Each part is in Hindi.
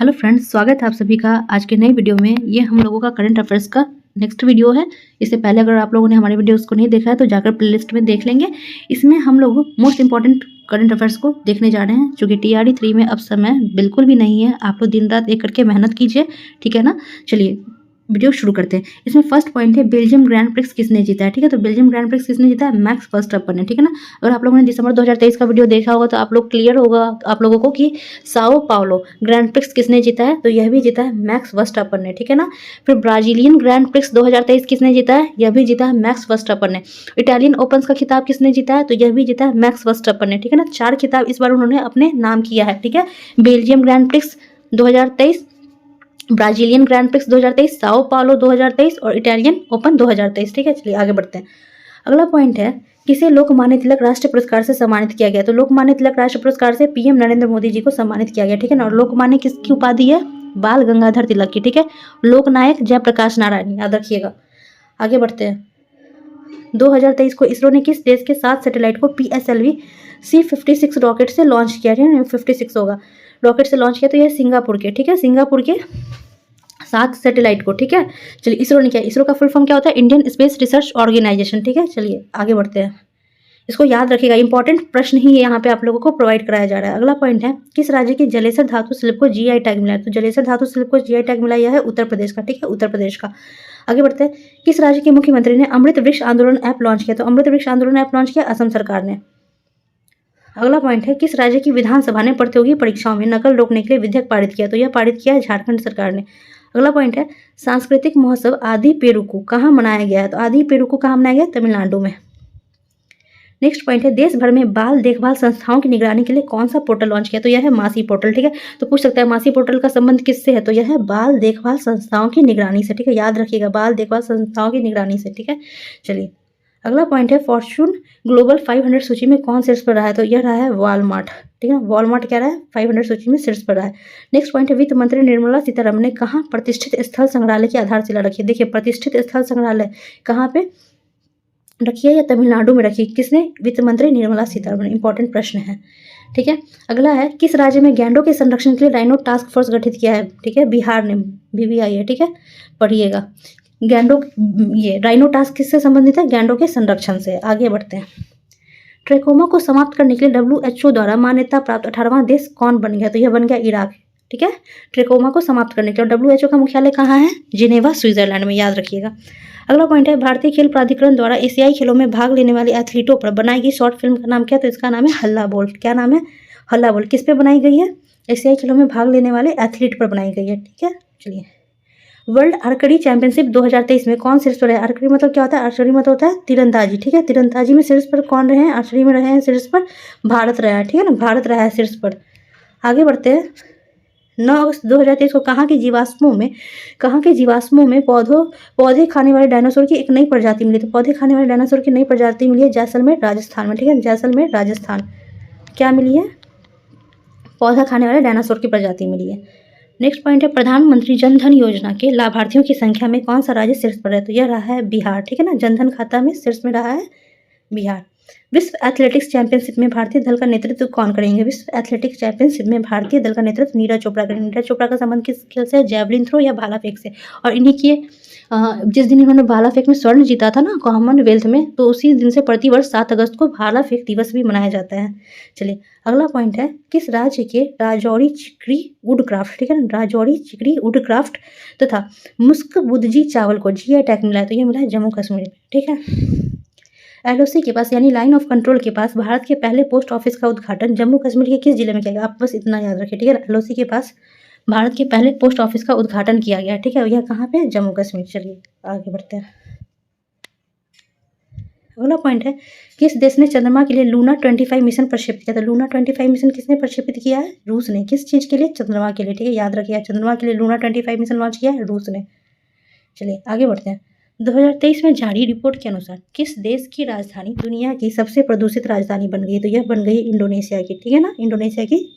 हेलो फ्रेंड्स, स्वागत है आप सभी का आज के नई वीडियो में। ये हम लोगों का करंट अफेयर्स का नेक्स्ट वीडियो है। इससे पहले अगर आप लोगों ने हमारे वीडियोस को नहीं देखा है तो जाकर प्लेलिस्ट में देख लेंगे। इसमें हम लोग मोस्ट इंपॉर्टेंट करंट अफेयर्स को देखने जा रहे हैं, जो कि TRD 3 में अब समय बिल्कुल भी नहीं है। आप लोग दिन रात एक करके मेहनत कीजिए, ठीक है ना। चलिए वीडियो शुरू करते हैं। इसमें फर्स्ट पॉइंट है बेल्जियम ग्रैंड प्रिक्स किसने जीता है, ठीक है। तो बेल्जियम ग्रैंड प्रिक्स किसने जीता है? मैक्स वर्स्टैपन ने, ठीक है ना। अगर आप लोगों ने दिसंबर 2023 का वीडियो देखा होगा तो आप लोग क्लियर होगा आप लोगों को कि साओ पाउलो ग्रैंड प्रिक्स किसने जीता है, तो यह भी जीता है मैक्स वर्स्टैपन ने, ठीक है ना। फिर ब्राजीलियन ग्रैंड प्रिक्स 2023 किसने जीता है? यह भी जीता है मैक्स वर्स्टैपन ने। इटालियन ओपन का खिताब किसने जीता है? तो यह भी जीता है मैक्स वर्स्टैपन ने, ठीक है ना। 4 खिताब इस बार उन्होंने अपने नाम किया है, ठीक है। Belgium grand prix 2023, Brazilian grand prix 2023, Sao Paulo 2023 और इटालियन ओपन 2023, ठीक है। चलिए आगे बढ़ते हैं। अगला पॉइंट है किसे लोकमान्य तिलक राष्ट्रीय पुरस्कार से सम्मानित किया गया। तो लोकमान्य तिलक राष्ट्रीय पुरस्कार से PM नरेंद्र मोदी जी को सम्मानित किया गया, ठीक है ना। और लोकमान्य किसकी उपाधि है? बाल गंगाधर तिलक की, ठीक है। लोकनायक जयप्रकाश नारायण, याद रखिएगा। आगे बढ़ते हैं। 2023 को इसरो ने किस देश के 7 सैटेलाइट को PSLV C56 रॉकेट से लॉन्च किया, ठीक है। 56 होगा, रॉकेट से लॉन्च किया। तो यह सिंगापुर के, ठीक है, सिंगापुर के 7 सैटेलाइट को, ठीक है। चलिए इसरो ने किया। इसरो का फुल फॉर्म क्या होता है? इंडियन स्पेस रिसर्च ऑर्गेनाइजेशन, ठीक है। चलिए आगे बढ़ते हैं। इसको याद रखिएगा, इंपॉर्टेंट प्रश्न ही यहाँ पे आप लोगों को प्रोवाइड कराया जा रहा है। अगला पॉइंट है किस राज्य की जलेसर धातु शिल्प को GI टैग मिला है। तो जलेसर धातु शिल्प को GI टैग मिला यह है उत्तर प्रदेश का, ठीक है, उत्तर प्रदेश का। आगे बढ़ते हैं। किस राज्य के मुख्यमंत्री ने अमृत वृक्ष आंदोलन ऐप लॉन्च किया? तो अमृत वृक्ष आंदोलन ऐप लॉन्च किया असम सरकार ने। अगला पॉइंट है किस राज्य की विधानसभा ने प्रतियोगी परीक्षाओं में नकल रोकने के लिए विधेयक पारित किया? तो यह पारित किया है झारखंड सरकार ने। अगला पॉइंट है सांस्कृतिक महोत्सव आदि पेरुकू कहाँ मनाया गया है? तो आदि पेरुकू कहाँ मनाया गया? तमिलनाडु में। नेक्स्ट पॉइंट है देश भर में बाल देखभाल संस्थाओं की निगरानी के लिए कौन सा पोर्टल लॉन्च किया? तो यह है मासी पोर्टल, ठीक है। तो पूछ सकता है मासी पोर्टल का संबंध किससे है? तो यह है बाल देखभाल संस्थाओं की निगरानी से, ठीक है, याद रखिएगा, बाल देखभाल संस्थाओं की निगरानी से, ठीक है। चलिए अगला पॉइंट है फॉर्च्यून ग्लोबल 500 सूची में कौन शीर्ष पर रहा है? तो यह रहा है वॉलमार्ट, ठीक है। वॉलमार्ट क्या रहा है? 500 सूची में शीर्ष पर रहा है। नेक्स्ट पॉइंट है वित्त मंत्री निर्मला सीतारमण ने कहाँ प्रतिष्ठित स्थल संग्रहालय की आधारशिला रखी है? देखिए प्रतिष्ठित स्थल संग्रहालय कहाँ पे रखी है? या तमिलनाडु में रखी। किसने? वित्त मंत्री निर्मला सीतारमण। इंपॉर्टेंट प्रश्न है, ठीक है। अगला है किस राज्य में गैंडों के संरक्षण के लिए राइनो टास्क फोर्स गठित किया है? ठीक है, बिहार ने, BBI है, ठीक है, पढ़िएगा। गैंडो, ये राइनो टास्क किससे संबंधित है? गैंडों के संरक्षण से। आगे बढ़ते हैं। ट्रेकोमा को समाप्त करने के लिए WHO द्वारा मान्यता प्राप्त 18वां देश कौन बन गया? तो यह बन गया इराक, ठीक है। ट्रेकोमा को समाप्त करने के लिए WHO का मुख्यालय कहाँ है? जिनेवा, स्विट्जरलैंड में, याद रखिएगा। अगला पॉइंट है भारतीय खेल प्राधिकरण द्वारा एशियाई खेलों में भाग लेने वाले एथलीटों पर बनाई गई शॉर्ट फिल्म का नाम क्या? तो इसका नाम है हल्ला बोल। क्या नाम है? हल्ला बोल। किस पे बनाई गई है? एशियाई खेलों में भाग लेने वाले एथलीट पर बनाई गई है, ठीक है। चलिए वर्ल्ड आर्चरी चैंपियनशिप 2023 में कौन शीर्ष पर है? आर्चरी मतलब क्या होता है? आर्चरी मतलब होता है तीरंदाजी, ठीक है। तीरंदाजी में शीर्ष पर कौन रहे हैं? आर्चरी में रहे हैं शीर्ष पर भारत रहा है, ठीक है ना, भारत रहा है शीर्ष पर। आगे बढ़ते हैं। 9 अगस्त 2023 को कहाँ के जीवाश्मों में पौधे खाने वाले डायनासोर की एक नई प्रजाति मिली? तो पौधे खाने वाले डायनासोर की नई प्रजाति मिली है जैसलमेर, राजस्थान में, ठीक है, जैसलमेर, राजस्थान। क्या मिली है? पौधा खाने वाले डायनासोर की प्रजाति मिली है। नेक्स्ट पॉइंट है प्रधानमंत्री जन धन योजना के लाभार्थियों की संख्या में कौन सा राज्य शीर्ष पर है? तो यह रहा है बिहार, ठीक है ना। जन धन खाता में शीर्ष में रहा है बिहार। विश्व एथलेटिक्स चैंपियनशिप में भारतीय दल का नेतृत्व कौन करेंगे? विश्व एथलेटिक्स चैंपियनशिप में भारतीय दल का नेतृत्व नीरज चोपड़ा करेंगे। नीरज चोपड़ा का संबंध किस खेल से है? जैवलिन थ्रो या भाला फेंक से। और इन्हीं के जिस दिन इन्होंने भाला फेंक में स्वर्ण जीता था ना कॉमनवेल्थ में, तो उसी दिन से प्रतिवर्ष 7 अगस्त को भाला फेंक दिवस भी मनाया जाता है। चलिए अगला पॉइंट है किस राज्य के राजौरी चिकरी वुडक्राफ्ट, ठीक है ना, राजौरी चिकरी वुडक्राफ्ट तथा मुस्क बुदजी चावल को GI टैग मिला है? तो ये मिला है जम्मू कश्मीर में, ठीक है। LOC के पास यानी लाइन ऑफ कंट्रोल के पास भारत के पहले पोस्ट ऑफिस का उद्घाटन जम्मू कश्मीर के किस जिले में किया गया? आप बस इतना याद रखिए, ठीक है। LOC के पास भारत के पहले पोस्ट ऑफिस का उद्घाटन किया गया, ठीक है। यह कहाँ पे? जम्मू कश्मीर। चलिए आगे बढ़ते हैं। अगला पॉइंट है किस देश ने चंद्रमा के लिए लूना 25 मिशन प्रक्षेपित किया? तो लूना 25 मिशन किसने प्रक्षेपित किया है? रूस ने। किस चीज़ के लिए? चंद्रमा के लिए, ठीक है, याद रखिए। चंद्रमा के लिए लूना 25 मिशन लॉन्च किया है रूस ने। चलिए आगे बढ़ते हैं। 2023 में जारी रिपोर्ट के अनुसार किस देश की राजधानी दुनिया की सबसे प्रदूषित राजधानी बन गई? तो यह बन गई इंडोनेशिया की, ठीक है ना, इंडोनेशिया की।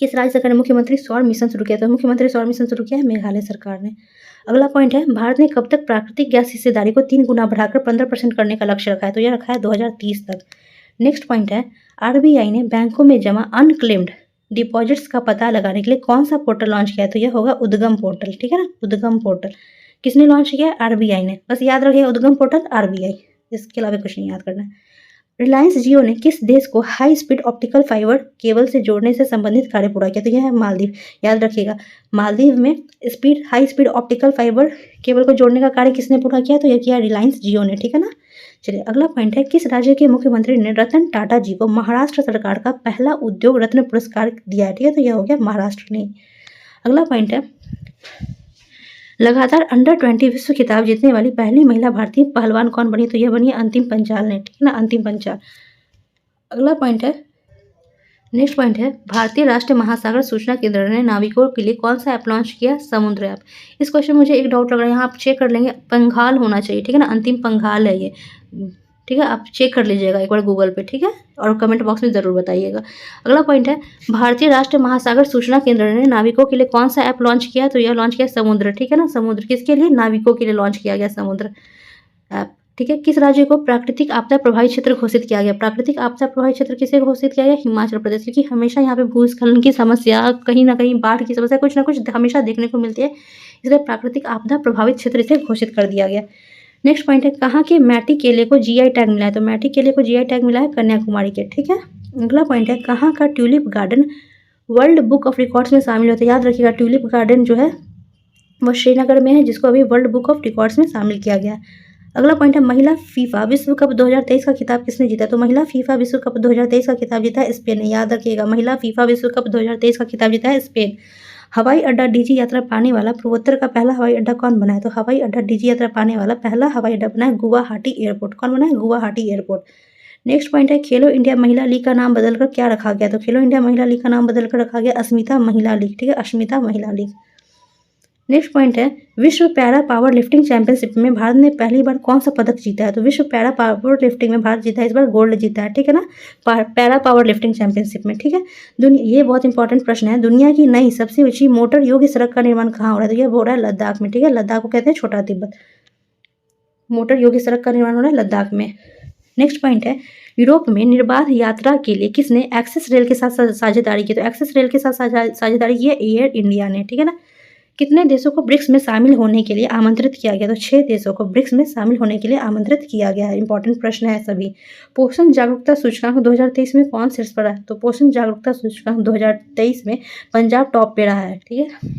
किस राज्य सरकार ने मुख्यमंत्री सौर मिशन शुरू किया? तो मुख्यमंत्री सौर मिशन शुरू किया है मेघालय सरकार ने। अगला पॉइंट है भारत ने कब तक प्राकृतिक गैस हिस्सेदारी को 3 गुना बढ़ाकर 15% करने का लक्ष्य रखा है? तो यह रखा है 2030 तक। नेक्स्ट पॉइंट है RBI ने बैंकों में जमा अनक्लेम्ड डिपॉजिट्स का पता लगाने के लिए कौन सा पोर्टल लॉन्च किया है? तो यह होगा उद्गम पोर्टल, ठीक है ना, उद्गम पोर्टल। किसने लॉन्च किया है? आरबीआई ने। बस याद रखिए उद्गम पोर्टल आरबीआई, इसके अलावा कुछ नहीं याद करना है। रिलायंस जियो ने किस देश को high speed optical fibre cable से जोड़ने से संबंधित कार्य पूरा किया? तो यह है मालदीव। याद रखिएगा, मालदीव में high speed optical fibre cable को जोड़ने का कार्य किसने पूरा किया? तो यह किया रिलायंस जियो ने, ठीक है ना। चलिए अगला पॉइंट है, किस राज्य के मुख्यमंत्री ने रतन टाटा जी को महाराष्ट्र सरकार का पहला उद्योग रत्न पुरस्कार दिया है? ठीक है, तो यह हो गया महाराष्ट्र ने। अगला पॉइंट है, लगातार अंडर 20 विश्व खिताब जीतने वाली पहली महिला भारतीय पहलवान कौन बनी? तो यह बनी अंतिम पंचाल ने, ठीक है ना, अंतिम पंचाल। अगला पॉइंट है, नेक्स्ट पॉइंट है, भारतीय राष्ट्रीय महासागर सूचना केंद्र ने नाविकों के लिए कौन सा ऐप लॉन्च किया? समुद्र ऐप। इस क्वेश्चन मुझे एक डाउट लग रहा है, यहाँ आप चेक कर लेंगे, पंघाल होना चाहिए, ठीक है ना, अंतिम पंघाल है ये, ठीक है, आप चेक कर लीजिएगा एक बार गूगल पे, ठीक है, और कमेंट बॉक्स में ज़रूर बताइएगा। अगला पॉइंट है, भारतीय राष्ट्रीय महासागर सूचना केंद्र ने नाविकों के लिए कौन सा ऐप लॉन्च किया? तो यह लॉन्च किया समुद्र, ठीक है ना, समुद्र। किसके लिए? नाविकों के लिए लॉन्च किया गया समुद्र ऐप, ठीक है। किस राज्य को प्राकृतिक आपदा प्रभावित क्षेत्र घोषित किया गया? प्राकृतिक आपदा प्रभावित क्षेत्र किसे घोषित किया गया? हिमाचल प्रदेश, क्योंकि हमेशा यहाँ पे भूस्खलन की समस्या, कहीं ना कहीं बाढ़ की समस्या कुछ ना कुछ हमेशा देखने को मिलती है, इसलिए प्राकृतिक आपदा प्रभावित क्षेत्र इसे घोषित कर दिया गया। नेक्स्ट पॉइंट है, कहाँ के मैटी केले को जीआई टैग मिला है? तो मैटी केले को जीआई टैग मिला है कन्याकुमारी के, ठीक है। अगला पॉइंट है, कहाँ का tulip garden world book of records में शामिल होता है? याद रखिएगा, ट्यूलिप गार्डन जो है वह श्रीनगर में है, जिसको अभी वर्ल्ड बुक ऑफ रिकॉर्ड्स में शामिल किया गया है। अगला पॉइंट है, महिला फीफा विश्व कप 2023 का खिताब किसने जीता? तो महिला फीफा विश्व कप 2023 का खिताब जीता है स्पेन ने। याद रखिएगा, महिला फीफा विश्व कप 2023 का खिताब जीता है स्पेन। हवाई अड्डा डीजी यात्रा पाने वाला पूर्वोत्तर का पहला हवाई अड्डा कौन बना है? तो हवाई अड्डा डीजी यात्रा पाने वाला पहला हवाई अड्डा बना है गुवाहाटी एयरपोर्ट। कौन बना है? गुवाहाटी एयरपोर्ट। नेक्स्ट पॉइंट है, खेलो इंडिया महिला लीग का नाम बदलकर क्या रखा गया? तो खेलो इंडिया महिला लीग का नाम बदलकर रखा गया अस्मिता महिला लीग, ठीक है, अस्मिता महिला लीग। नेक्स्ट पॉइंट है, विश्व पैरा पावर लिफ्टिंग चैंपियनशिप में भारत ने पहली बार कौन सा पदक जीता है? तो विश्व पैरा पावर लिफ्टिंग में भारत जीता है, इस बार गोल्ड जीता है, ठीक है ना, पैरा पावर लिफ्टिंग चैंपियनशिप में, ठीक है। ये बहुत इंपॉर्टेंट प्रश्न है, दुनिया की नई सबसे ऊंची मोटर योग्य सड़क का निर्माण कहाँ हो रहा है? तो यह हो रहा है लद्दाख में, ठीक है, लद्दाख को कहते हैं छोटा तिब्बत। मोटर योग्य सड़क का निर्माण हो रहा है लद्दाख में। नेक्स्ट पॉइंट है, यूरोप में निर्बाध यात्रा के लिए किसने एक्सिस रेल के साथ साझेदारी की? तो एक्सिस रेल के साथ साझेदारी की है एयर इंडिया ने, ठीक है ना। कितने देशों को ब्रिक्स में शामिल होने के लिए आमंत्रित किया गया? तो 6 देशों को ब्रिक्स में शामिल होने के लिए आमंत्रित किया गया है। इंपॉर्टेंट प्रश्न है सभी। पोषण जागरूकता सूचकांक 2023 में कौन शीर्ष पर है? तो पोषण जागरूकता सूचकांक 2023 में पंजाब टॉप पे रहा है, ठीक है।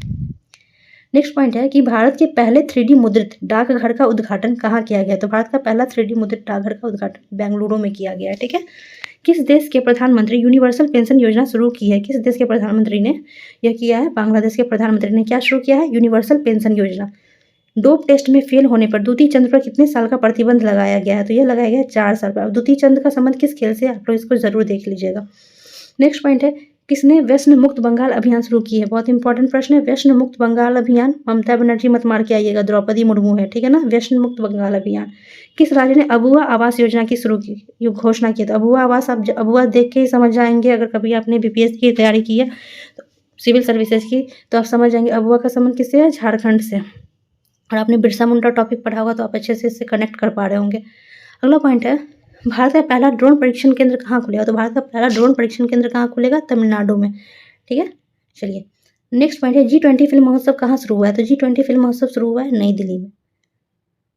नेक्स्ट पॉइंट है कि भारत के पहले 3D मुद्रित डाकघर का उद्घाटन कहाँ किया गया? तो भारत का पहला 3D मुद्रित डाकघर का उद्घाटन बेंगलुरु में किया गया है, ठीक है। किस देश के प्रधानमंत्री यूनिवर्सल पेंशन योजना शुरू की है? किस देश के प्रधानमंत्री ने यह किया है? बांग्लादेश के प्रधानमंत्री ने क्या शुरू किया है? यूनिवर्सल पेंशन योजना। डोप टेस्ट में फेल होने पर द्वितीय चंद पर कितने साल का प्रतिबंध लगाया गया है? तो यह लगाया गया 4 साल पर। अब द्वितीय चंद का संबंध किस खेल से? आप लोग इसको जरूर देख लीजिएगा। नेक्स्ट पॉइंट है, किसने व्यसन मुक्त बंगाल अभियान शुरू की है? बहुत इंपॉर्टेंट प्रश्न है, व्यसन मुक्त बंगाल अभियान ममता बनर्जी मत मार के आइएगा, द्रौपदी मुर्मू है, ठीक है ना, व्यसन मुक्त बंगाल अभियान। किस राज्य ने अबुआ आवास योजना की शुरू की घोषणा की? तो अबुआ आवास, आप अबुआ देख के ही समझ जाएंगे, अगर कभी आपने बीपीएससी की तैयारी की है तो सिविल सर्विसेज की, तो आप समझ जाएंगे अबुआ का संबंध किससे है? झारखंड से। और आपने बिरसा मुंडा टॉपिक पढ़ा होगा तो आप अच्छे से इससे कनेक्ट कर पा रहे होंगे। अगला पॉइंट है, भारत का पहला ड्रोन परीक्षण केंद्र कहाँ खुलेगा? तो भारत का पहला ड्रोन परीक्षण केंद्र कहाँ खुलेगा? तमिलनाडु में, ठीक है। चलिए नेक्स्ट पॉइंट है, G20 फिल्म महोत्सव कहाँ शुरू हुआ है? तो G20 फिल्म महोत्सव शुरू हुआ है नई दिल्ली में।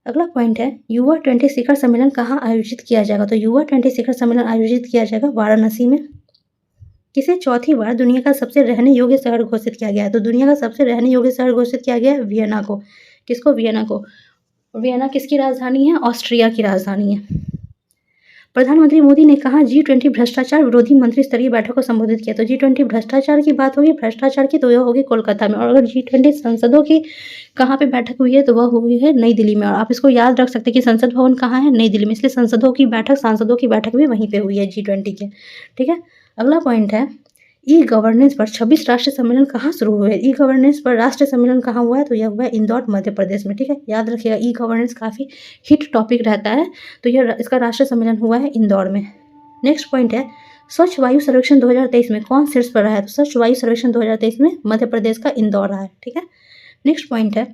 अगला पॉइंट है, युवा 20 शिखर सम्मेलन कहाँ आयोजित किया जाएगा? तो युवा 20 शिखर सम्मेलन आयोजित किया जाएगा वाराणसी में। किसे चौथी बार दुनिया का सबसे रहने योग्य शहर घोषित किया गया है? तो दुनिया का सबसे रहने योग्य शहर घोषित किया गया है वियना को। किसको? वियना को। वियना किसकी राजधानी है? ऑस्ट्रिया की राजधानी है। प्रधानमंत्री मोदी ने कहा G20 भ्रष्टाचार विरोधी मंत्री स्तरीय बैठक को संबोधित किया? तो G20 भ्रष्टाचार की बात होगी, भ्रष्टाचार की तो यह होगी कोलकाता में, और अगर G20 संसदों की कहाँ पे बैठक हुई है तो वह हुई है नई दिल्ली में। और आप इसको याद रख सकते हैं कि संसद भवन कहाँ है? नई दिल्ली में, इसलिए संसदों की बैठक, सांसदों की बैठक भी वहीं पे हुई है G20 के, ठीक है। अगला पॉइंट है, ई गवर्नेंस पर 26 राष्ट्रीय सम्मेलन कहाँ शुरू हुए? ई गवर्नेंस पर राष्ट्रीय सम्मेलन कहाँ हुआ है? तो यह हुआ है इंदौर मध्य प्रदेश में, ठीक है। याद रखिएगा, ई गवर्नेंस काफ़ी हिट टॉपिक रहता है, तो यह इसका राष्ट्रीय सम्मेलन हुआ है इंदौर में। नेक्स्ट पॉइंट है, स्वच्छ वायु सर्वेक्षण 2023 में कौन शीर्ष पर रहा है? तो स्वच्छ वायु सर्वेक्षण 2023 में मध्य प्रदेश का इंदौर रहा है, ठीक है। नेक्स्ट पॉइंट है,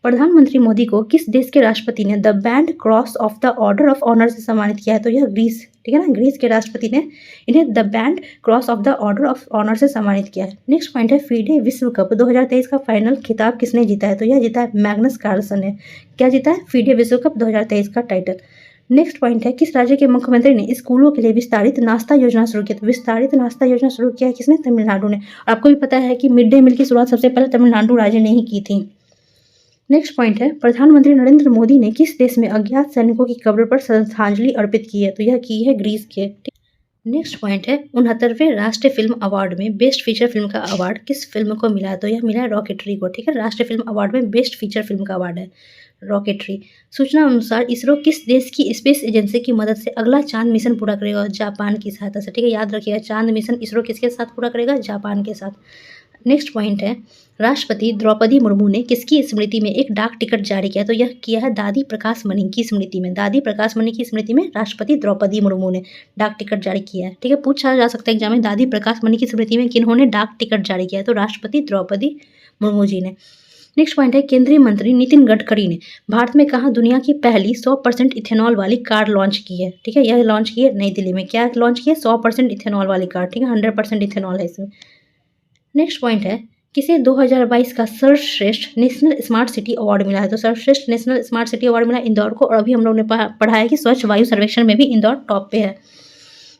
प्रधानमंत्री मोदी को किस देश के राष्ट्रपति ने the band cross of the order of honour से सम्मानित किया है? तो यह ग्रीस, ठीक है ना, ग्रीस के राष्ट्रपति ने इन्हें the band cross of the order of honour से सम्मानित किया है। नेक्स्ट पॉइंट है फीडे विश्व कप 2023 का फाइनल खिताब किसने जीता है? तो यह जीता है मैग्नस कार्लसन ने। क्या जीता है? फीडे विश्व कप 2023 का टाइटल। नेक्स्ट पॉइंट है किस राज्य के मुख्यमंत्री ने स्कूलों के लिए विस्तारित नाश्ता योजना शुरू की? तो विस्तारित नाश्ता योजना शुरू किया है किसने? तमिलनाडु ने। और आपको भी पता है कि मिड डे मील की शुरुआत सबसे पहले तमिलनाडु राज्य ने ही की थी। नेक्स्ट पॉइंट है प्रधानमंत्री नरेंद्र मोदी ने किस देश में अज्ञात सैनिकों की कब्र पर श्रद्धांजलि अर्पित की है? तो यह की है ग्रीस के। नेक्स्ट पॉइंट है 69वें राष्ट्रीय फिल्म अवार्ड में बेस्ट फीचर फिल्म का अवार्ड किस फिल्म को मिला है? तो यह मिला है रॉकेटरी को, ठीक है। राष्ट्रीय फिल्म अवार्ड में बेस्ट फीचर फिल्म का अवार्ड है रॉकेटरी। सूचना अनुसार इसरो किस देश की स्पेस एजेंसी की मदद से अगला चांद मिशन पूरा करेगा? जापान की सहायता से, ठीक है। याद रखिएगा चांद मिशन इसरो किसके साथ पूरा करेगा? जापान के साथ। नेक्स्ट पॉइंट है राष्ट्रपति द्रौपदी मुर्मू ने किसकी स्मृति में एक डाक टिकट जारी किया? तो यह किया है दादी प्रकाश मणि की स्मृति में। दादी प्रकाश मणि की स्मृति में राष्ट्रपति द्रौपदी मुर्मू ने डाक टिकट जारी किया है, ठीक है। पूछा जा सकता है एग्जाम में दादी प्रकाश मणि की स्मृति में किन्होंने डाक टिकट जारी किया है? तो राष्ट्रपति द्रौपदी मुर्मू जी ने। नेक्स्ट पॉइंट है केंद्रीय मंत्री नितिन गडकरी ने भारत में कहाँ दुनिया की पहली 100% इथेनॉल वाली कार लॉन्च की है? ठीक है, यह लॉन्च की है नई दिल्ली में। क्या लॉन्च की है? 100% इथेनॉल वाली कार, ठीक है। 100% इथेनॉल है इसमें। नेक्स्ट पॉइंट है किसे 2022 का सर्वश्रेष्ठ नेशनल स्मार्ट सिटी अवार्ड मिला है? तो सर्वश्रेष्ठ नेशनल स्मार्ट सिटी अवार्ड मिला इंदौर को। और अभी हम लोग ने पढ़ा है कि स्वच्छ वायु सर्वेक्षण में भी इंदौर टॉप पे है।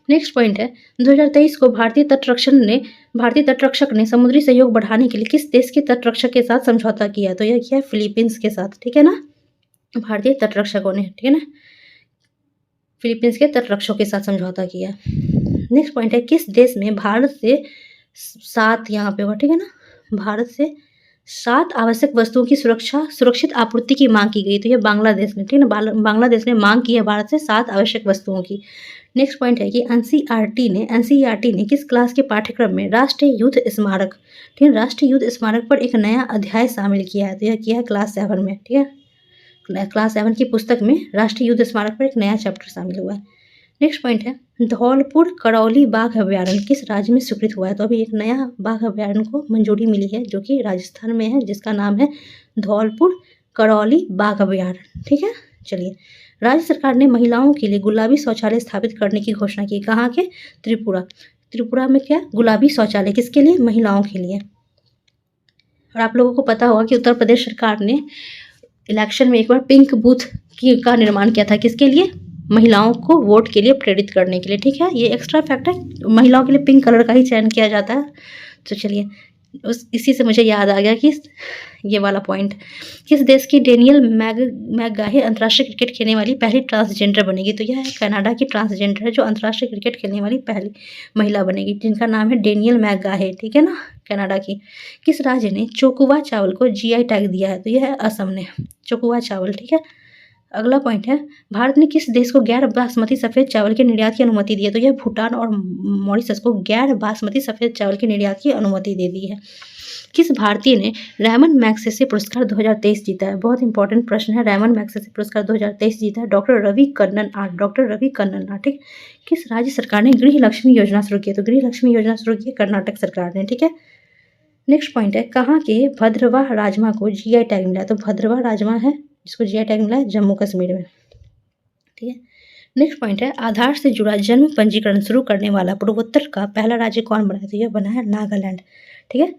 नेक्स्ट पॉइंट है 2023 को भारतीय तटरक्षक ने समुद्री सहयोग बढ़ाने के लिए किस देश के तटरक्षक के साथ समझौता किया है? तो यह किया है फिलीपींस के साथ, ठीक है ना। भारतीय तटरक्षकों ने, ठीक है ना, फिलीपींस के तटरक्षकों के साथ समझौता किया। नेक्स्ट पॉइंट है किस देश में भारत से 7 यहाँ पे होगा, ठीक है ना, भारत से 7 आवश्यक वस्तुओं की सुरक्षित आपूर्ति की मांग की गई? तो यह बांग्लादेश ने, ठीक है ना, बांग्लादेश ने मांग की है भारत से 7 आवश्यक वस्तुओं की। नेक्स्ट पॉइंट है कि एनसीईआरटी ने किस क्लास के पाठ्यक्रम में राष्ट्रीय युद्ध स्मारक, ठीक है, राष्ट्रीय युद्ध स्मारक पर एक नया अध्याय शामिल किया है? तो यह किया है क्लास 7 में, ठीक है। क्लास 7 की पुस्तक में राष्ट्रीय युद्ध स्मारक पर एक नया चैप्टर शामिल हुआ है। नेक्स्ट पॉइंट है धौलपुर करौली बाघ अभ्यारण्य किस राज्य में स्वीकृत हुआ है? तो अभी एक नया बाघ अभ्यारण्य को मंजूरी मिली है जो कि राजस्थान में है, जिसका नाम है धौलपुर करौली बाघ अभ्यारण्य, ठीक है। चलिए, राज्य सरकार ने महिलाओं के लिए गुलाबी शौचालय स्थापित करने की घोषणा की। कहाँ के? त्रिपुरा में क्या गुलाबी शौचालय किसके लिए? महिलाओं के लिए। और आप लोगों को पता होगा कि उत्तर प्रदेश सरकार ने इलेक्शन में एक बार पिंक बूथ का निर्माण किया था। किसके लिए? महिलाओं को वोट के लिए प्रेरित करने के लिए, ठीक है। ये एक्स्ट्रा फैक्ट है, महिलाओं के लिए पिंक कलर का ही चयन किया जाता है। तो चलिए, इसी से मुझे याद आ गया कि ये वाला पॉइंट किस देश की डेनियल मैकगाहे अंतर्राष्ट्रीय क्रिकेट खेलने वाली पहली ट्रांसजेंडर बनेगी? तो यह है कनाडा की ट्रांसजेंडर है जो अंतर्राष्ट्रीय क्रिकेट खेलने वाली पहली महिला बनेगी, जिनका नाम है डेनियल मैकगाहे, ठीक है ना, कनाडा की। किस राज्य ने चोकुवा चावल को जीआई टैग दिया है? तो यह है असम ने, चोकुवा चावल, ठीक है। अगला पॉइंट है भारत ने किस देश को गैर बासमती सफ़ेद चावल के निर्यात की अनुमति दी है? तो यह भूटान और मॉरिशस को गैर बासमती सफ़ेद चावल के निर्यात की अनुमति दे दी है। किस भारतीय ने रैमन मैग्सेसे पुरस्कार 2023 जीता है? बहुत इंपॉर्टेंट प्रश्न है। रैमन मैग्सेसे पुरस्कार 2023 जीता है डॉक्टर रवि कन्नन आर्ट, ठीक। किस राज्य सरकार ने गृह लक्ष्मी योजना शुरू की? तो गृह लक्ष्मी योजना शुरू की कर्नाटक सरकार ने, ठीक है। नेक्स्ट पॉइंट है कहाँ के भद्रवाह राजमा को जीआई टैग मिला? तो भद्रवाह राजमा है जिसको जीआई टैग मिला है जम्मू कश्मीर में, ठीक है। नेक्स्ट पॉइंट है आधार से जुड़ा जन्म पंजीकरण शुरू करने वाला पूर्वोत्तर का पहला राज्य कौन बना है? तो यह बना है नागालैंड, ठीक है।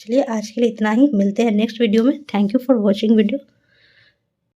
चलिए, आज के लिए इतना ही, मिलते हैं नेक्स्ट वीडियो में। Thank you for watching video.